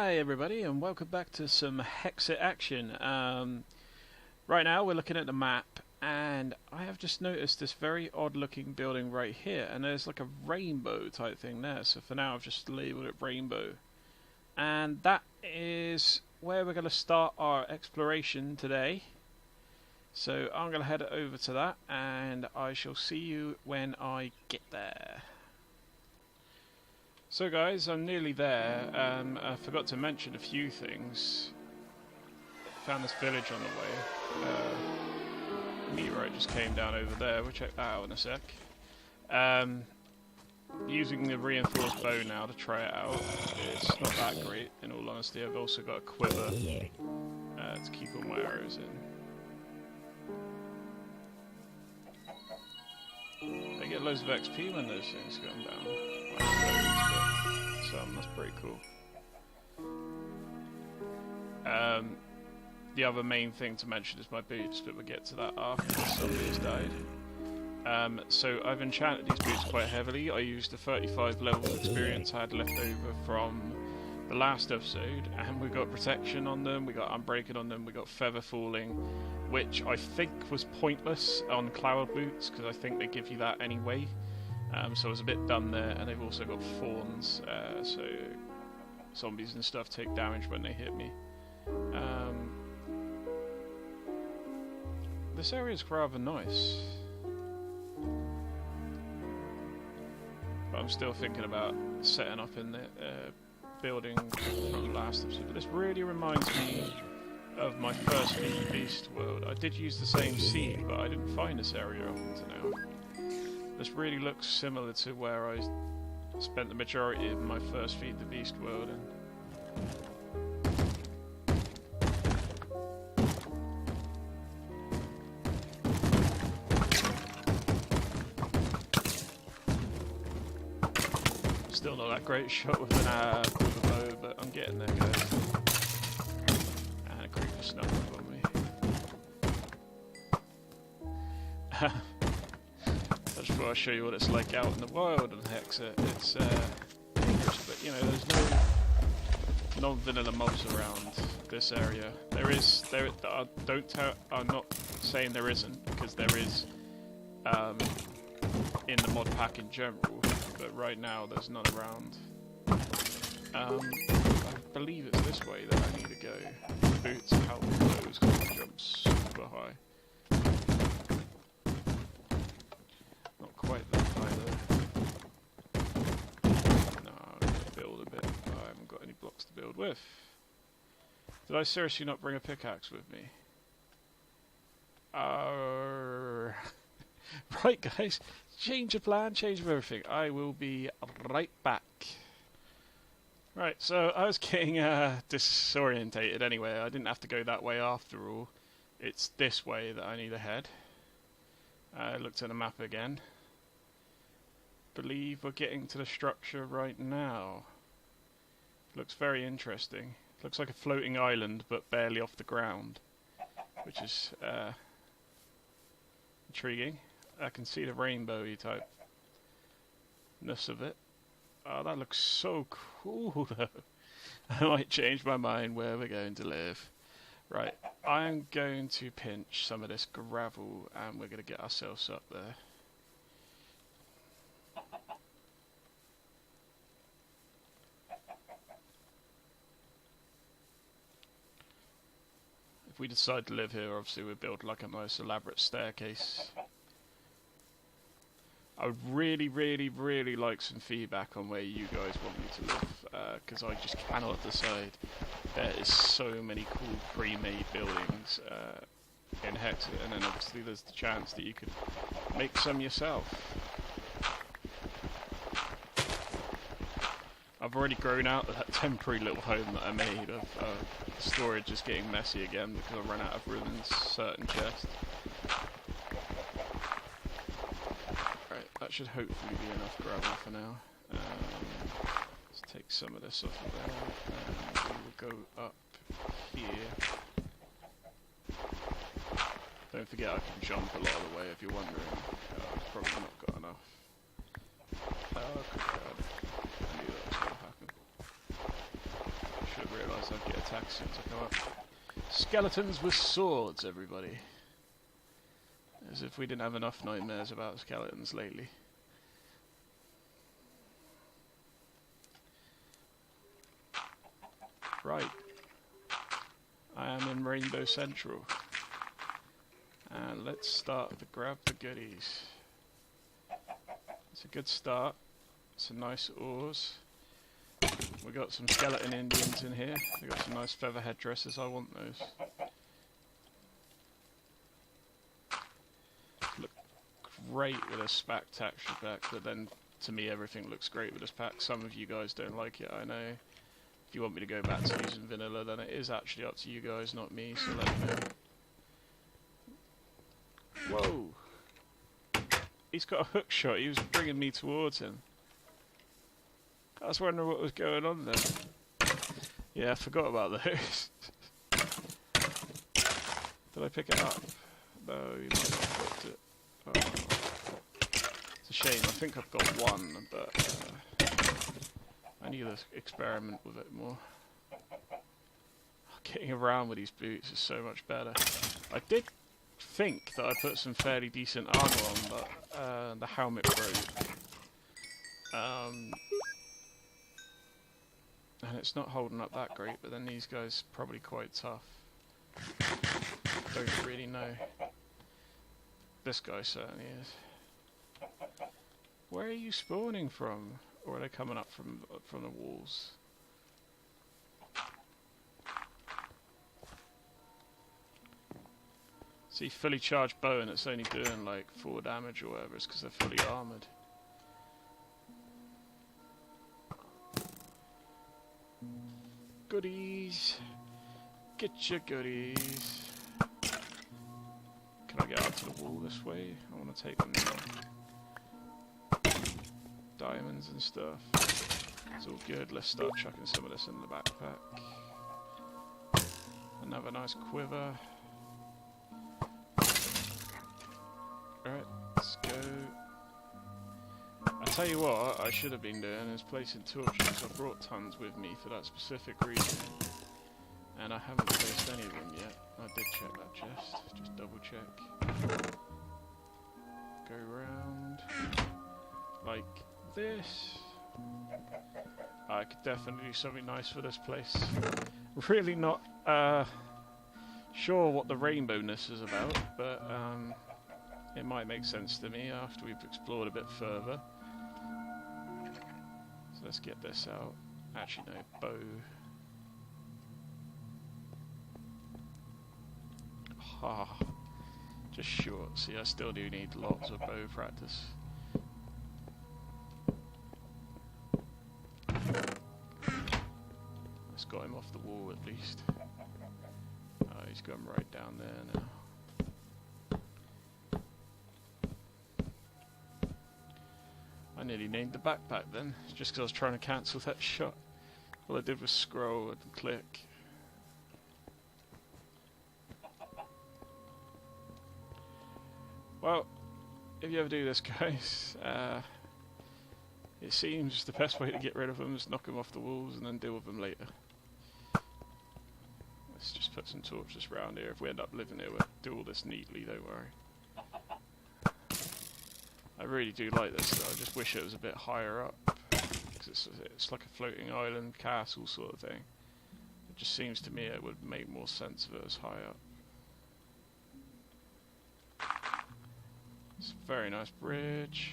Hi everybody and welcome back to some Hexxit action. Right now we're looking at the map and I have just noticed this very odd looking building right here, and there's like a rainbow type thing there, so for now I've just labelled it rainbow. And that is where we're going to start our exploration today. So I'm going to head over to that and I shall see you when I get there. So guys, I'm nearly there. I forgot to mention a few things. Found this village on the way. Meteorite just came down over there. We'll check that out in a sec. Using the reinforced bow now to try it out. It's not that great, in all honesty. I've also got a quiver to keep all my arrows in. They get loads of XP when those things come down. That's pretty cool. The other main thing to mention is my boots, but we'll get to that after somebody has died. So I've enchanted these boots quite heavily. I used the 35 levels of experience I had left over from the last episode, and we got protection on them, we got unbreaking on them, we got feather falling, which I think was pointless on cloud boots, because I think they give you that anyway. So I was a bit done there, and they've also got thorns, so zombies and stuff take damage when they hit me. This area is rather nice, but I'm still thinking about setting up in the building from last episode. But this really reminds me of my first Beast world. I did use the same seed, but I didn't find this area up until now. This really looks similar to where I spent the majority of my first Feed the Beast world in. Still not that great shot with a bow, but I'm getting there, guys. And a creeper snuck up on me. Before I show you what it's like out in the wild in Hexxit, it's dangerous, but you know, there's no non-vanilla mobs around this area. I'm not saying there isn't, because there is in the mod pack in general, but right now there's none around. I believe it's this way that I need to go. Boots help those because it jumps super high. Quite that high though. No, I'm going to build a bit. I haven't got any blocks to build with. Did I seriously not bring a pickaxe with me? Right guys, change of plan, change of everything. I will be right back. Right, so I was getting disorientated anyway. I didn't have to go that way after all. It's this way that I need to head. I looked at the map again. Believe we're getting to the structure right now. Looks very interesting. Looks like a floating island, but barely off the ground, which is intriguing. I can see the rainbow-y type-ness of it. Oh, that looks so cool, though. I might change my mind where we're going to live. Right, I'm going to pinch some of this gravel, and we're going to get ourselves up there. If we decide to live here, obviously we'll build like a nice elaborate staircase. I would really, really, really like some feedback on where you guys want me to live, because I just cannot decide. There is so many cool pre-made buildings in Hexxit, and then obviously there's the chance that you could make some yourself. I've already grown out of that temporary little home that I made of storage is getting messy again because I ran out of room in certain chests. Right, that should hopefully be enough gravel for now. Let's take some of this off of there and we will go up here. Don't forget I can jump a lot of the way if you're wondering. I've probably not got enough. Oh, good God. I knew that was going to happen. but realised I'd get attacked as soon as I come up. Skeletons with swords, everybody. As if we didn't have enough nightmares about skeletons lately. Right. I am in Rainbow Central. And let's start to grab the goodies. It's a good start. Some nice ores. We got some skeleton Indians in here. We got some nice feather headdresses. I want those. Look great with a SPAC texture pack, but then to me everything looks great with this pack. Some of you guys don't like it, I know. If you want me to go back to using vanilla, then it is actually up to you guys, not me, so let me know. Whoa! He's got a hook shot, he was bringing me towards him. I was wondering what was going on there. Yeah, I forgot about those. Did I pick it up? No, you might not have picked it. Oh. It's a shame, I think I've got one, but I need to experiment with it more. Getting around with these boots is so much better. I did think that I put some fairly decent armor on, but the helmet broke. And it's not holding up that great, but then these guys are probably quite tough. Don't really know. This guy certainly is. Where are you spawning from? Or are they coming up from the walls? See, fully charged bow and it's only doing like 4 damage or whatever, it's because they're fully armoured. Goodies! Get your goodies! Can I get up to the wall this way? I want to take them now. Diamonds and stuff. It's all good. Let's start chucking some of this in the backpack. Another nice quiver. Alright, let's go. I tell you what, I should have been doing is placing torches. I brought tons with me for that specific reason. And I haven't placed any of them yet. I did check that chest, just double check. Go round. Like this. I could definitely do something nice for this place. Really not sure what the rainbowness is about, but it might make sense to me after we've explored a bit further. So let's get this out. Actually no, bow. Ah, just short. See, I still do need lots of bow practice. Let's got him off the wall at least. Oh, he's gone right down there now. I nearly named the backpack then, just because I was trying to cancel that shot. All I did was scroll and click. Well, if you ever do this, guys, it seems the best way to get rid of them is knock them off the walls and then deal with them later. Let's just put some torches around here. If we end up living here, we'll do all this neatly, don't worry. I really do like this though, I just wish it was a bit higher up. Because it's like a floating island castle sort of thing. It just seems to me it would make more sense if it was high up. It's a very nice bridge.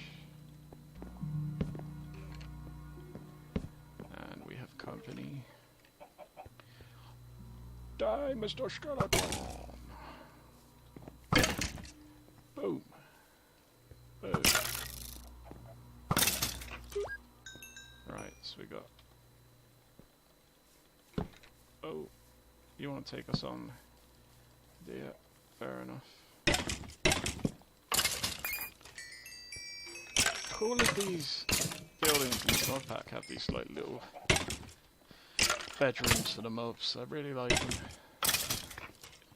And we have company. Die, Mr. Skeleton! Boom. Boom. Right, so we got... Oh, you want to take us on? Yeah, fair enough. All of these buildings in the mod pack have these like little bedrooms for the mobs. I really like them.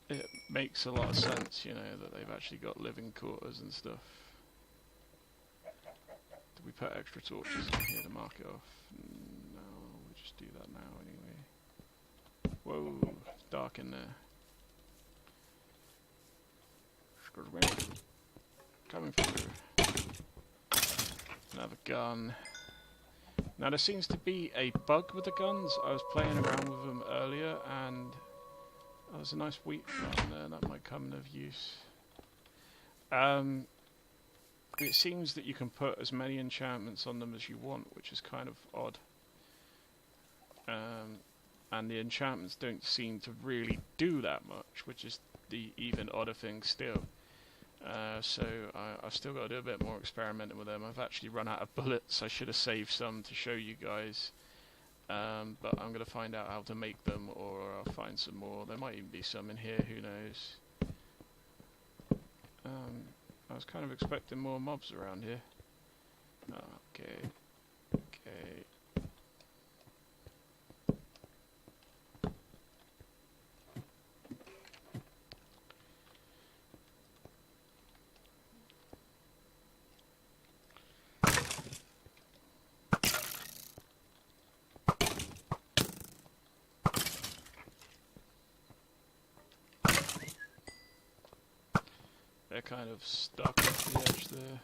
It makes a lot of sense, you know, that they've actually got living quarters and stuff. Did we put extra torches in here to mark it off? No, we'll just do that now anyway. Whoa, it's dark in there. Excuse me. Coming through. Another gun. Now there seems to be a bug with the guns. I was playing around with them earlier and there's a nice wheat farm there that might come of use. It seems that you can put as many enchantments on them as you want, which is kind of odd. And the enchantments don't seem to really do that much, which is the even odder thing still. So I've still got to do a bit more experimenting with them. I've actually run out of bullets. I should have saved some to show you guys. But I'm going to find out how to make them, or I'll find some more. There might even be some in here, who knows. I was kind of expecting more mobs around here. Okay. Okay. They're kind of stuck off the edge there.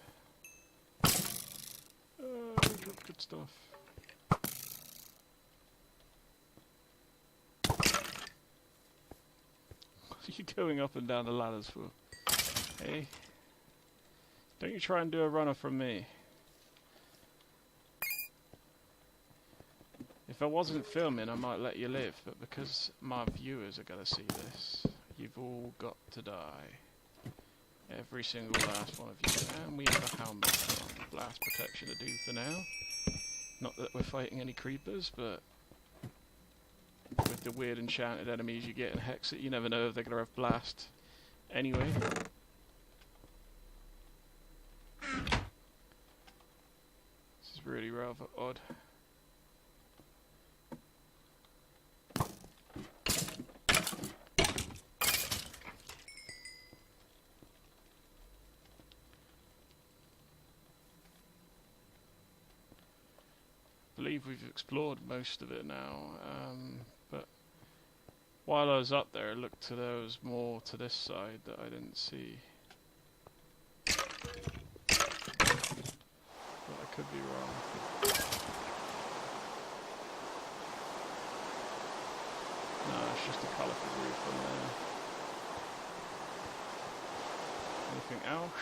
Good stuff. What are you going up and down the ladders for? Hey? Don't you try and do a runner from me. If I wasn't filming, I might let you live, but because my viewers are going to see this, you've all got to die. Every single last one of you. And we have a helmet on. Blast protection to do for now. Not that we're fighting any creepers, but with the weird enchanted enemies you get in Hexxit, you never know if they're going to have blast. Anyway. This is really rather odd. I believe we've explored most of it now, but while I was up there, it looked to there was more to this side that I didn't see. But I could be wrong. No, it's just a colourful roof on there. Anything else?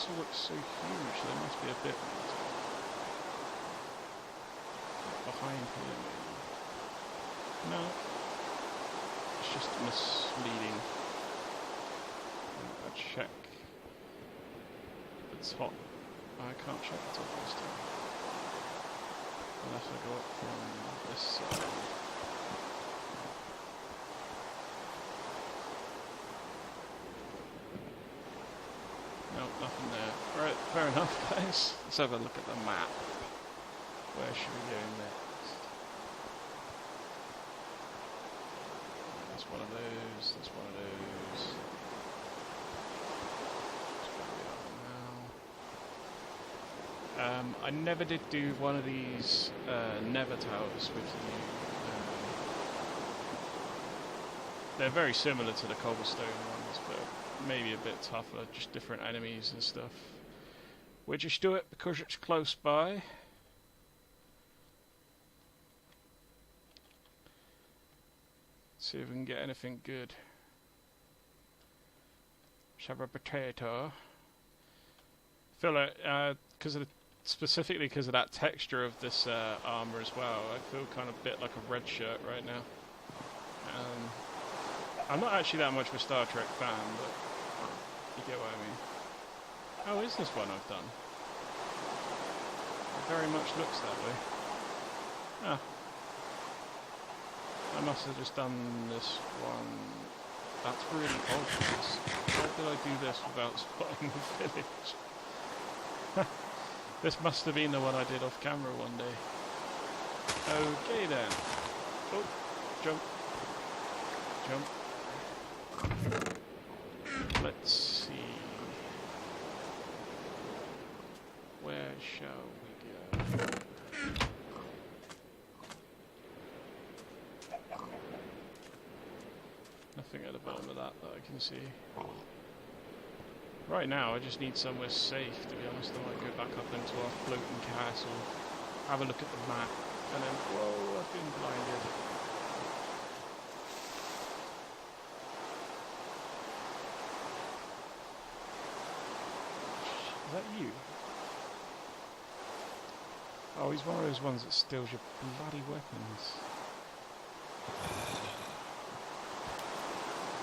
It looks so huge, there must be a bit behind here maybe. No, it's just misleading. I'll check the top. I can't check the top this time. Unless I go up from this side. No, nothing there. Alright, fair enough, guys. Let's have a look at the map. Where should we go next? That's one of those, that's one of those. That's where we are now. I never did do one of these Nether towers with you. They're very similar to the cobblestone ones, but maybe a bit tougher, just different enemies and stuff. We'll just do it because it's close by. See if we can get anything good. Let's have a potato. I feel like, specifically because of that texture of this armour as well, I feel kind of a bit like a red shirt right now. I'm not actually that much of a Star Trek fan, but you get what I mean. Oh, is this one I've done? It very much looks that way. Ah. I must have just done this one. That's really obvious. How did I do this without spotting the village? This must have been the one I did off camera one day. Okay then. Oh, jump. Jump. Let's see. shall we go? Nothing at the bottom of that I can see. Right now, I just need somewhere safe, to be honest. I might go back up into our floating castle, have a look at the map, and then, whoa, I've been blinded. Is that you? Oh, he's one of those ones that steals your bloody weapons.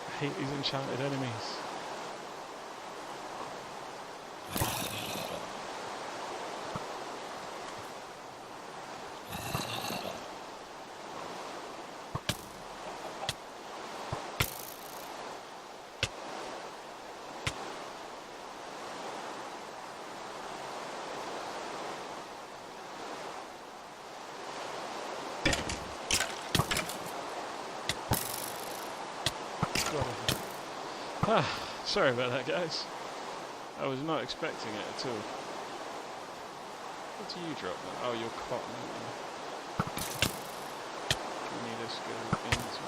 I hate these enchanted enemies. Sorry about that, guys. I was not expecting it at all. What do you drop then? Oh, your cotton. Can we just go into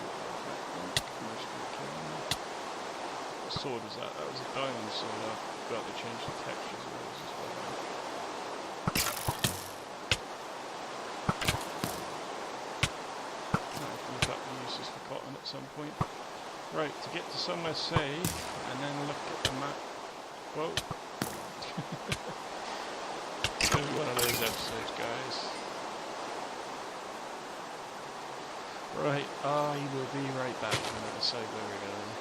what sword was that? That was a diamond sword. I forgot to change the textures of those as well. I'll look up the uses for cotton at some point. Right, to get to somewhere safe, and then look at the map. Whoa. It's going to be one of those episodes, guys. Right, I will be right back when I decide where we're going.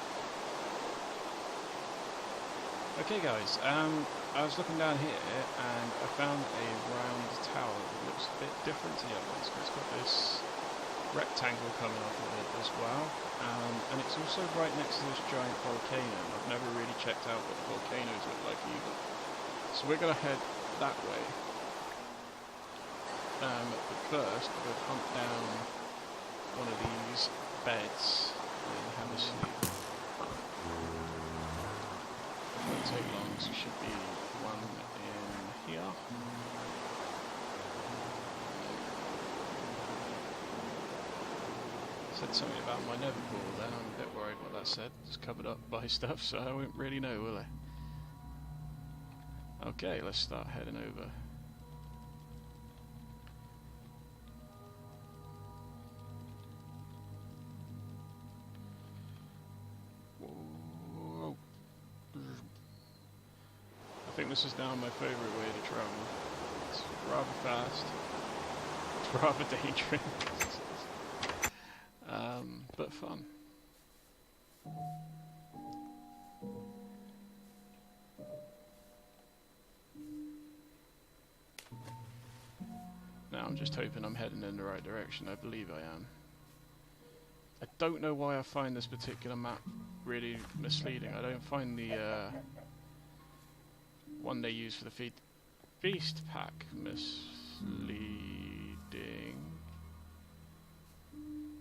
Okay guys, I was looking down here, and I found a round tower that looks a bit different to the other ones, because it's got this rectangle coming off of it as well, and it's also right next to this giant volcano. I've never really checked out what the volcanoes look like either, so we're going to head that way, but first we'll hunt down one of these beds and have a sleep. It won't take long, so there should be one in here. Said something about my nether portal then. I'm a bit worried what that said. It's covered up by stuff, so I won't really know, will I? Okay, let's start heading over. Whoa. I think this is now my favourite way to travel. It's rather fast. It's rather dangerous. But fun. Now I'm just hoping I'm heading in the right direction. I believe I am. I don't know why I find this particular map really misleading. I don't find the one they use for the feast pack misleading.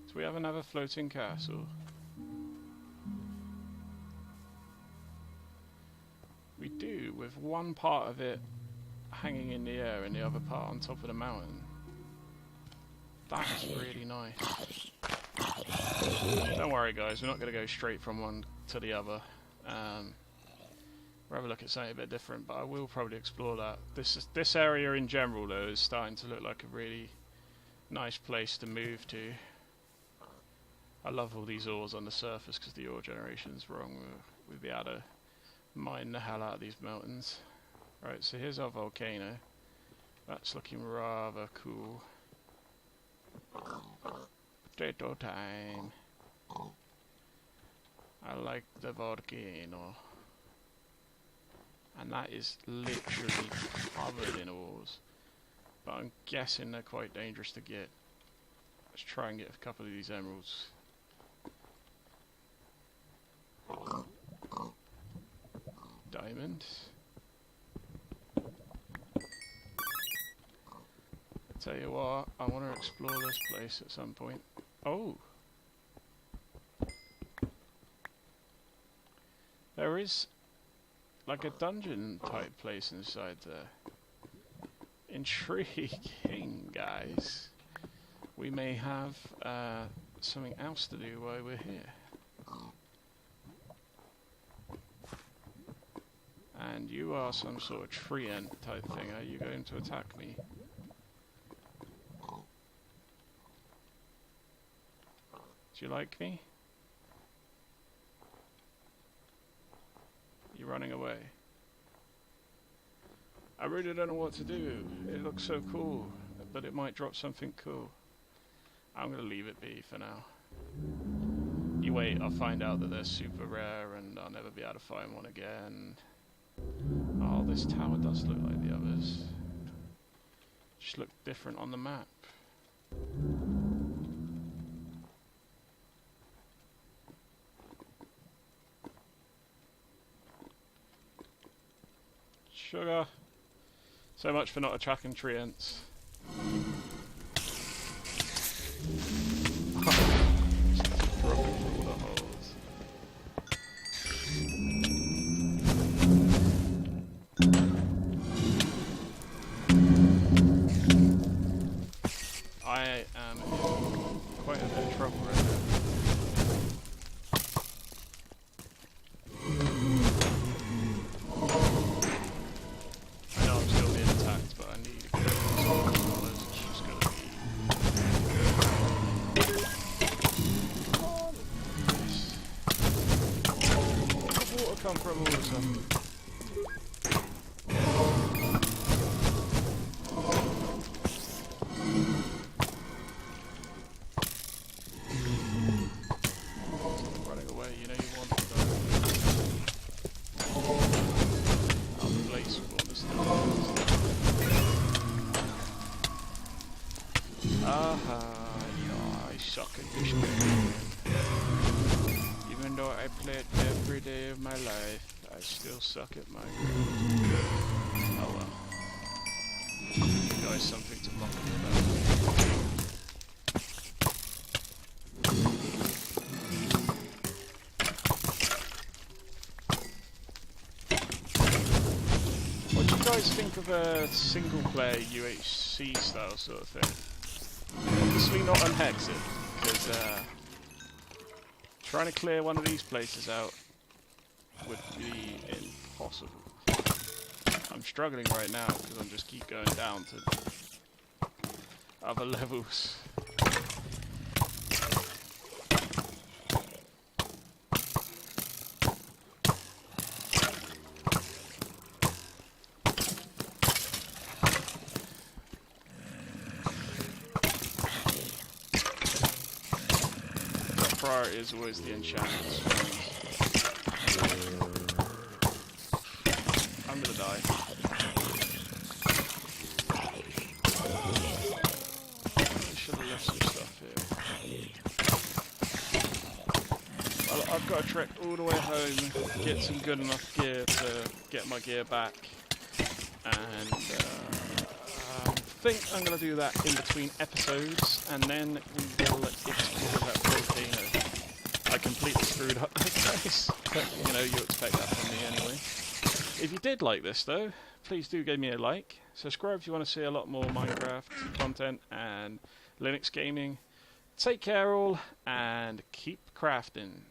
Do we have another floating castle? We do, with one part of it hanging in the air and the other part on top of the mountain. That's really nice. Don't worry guys, we're not going to go straight from one to the other. We'll have a look at something a bit different, but I will probably explore that. This area in general though is starting to look like a really nice place to move to. I love all these ores on the surface because the ore generation's wrong. We'll be able to mine the hell out of these mountains. Right, so here's our volcano. That's looking rather cool. Potato time. I like the volcano. And that is literally covered in ores. But I'm guessing they're quite dangerous to get. Let's try and get a couple of these emeralds. Diamond. Tell you what, I want to explore this place at some point. Oh! There is like a dungeon type place inside there. Intriguing, guys. We may have something else to do while we're here. And you are some sort of treant type thing. Are you going to attack me? Do you like me? You're running away. I really don't know what to do. It looks so cool, but it might drop something cool. I'm gonna leave it be for now. You wait, I'll find out that they're super rare and I'll never be able to find one again. Oh, this tower does look like the others. Just look different on the map. Sugar. So much for not attracting treants. I am in quite a bit of trouble right now. I know I'm still being attacked, but I need to get some controllers. It's just gonna be... Where does the water come from all of a sudden? Even though I play it every day of my life, I still suck at Minecraft. Oh well. You guys something to mock me about. What do you guys think of a single player UHC style sort of thing? Obviously not on Hexxit, because trying to clear one of these places out would be impossible. I'm struggling right now because I'm just keep going down to other levels. Priority is always the enchantments. I'm gonna die. I should have left some stuff here. Well, I've got to trek all the way home, get some good enough gear to get my gear back, and I think I'm going to do that in between episodes, and then we will explore that volcano. I completely screwed up there, guys, but you know, you expect that from me anyway. If you did like this though, please do give me a like, subscribe if you want to see a lot more Minecraft content and Linux gaming. Take care all, and keep crafting.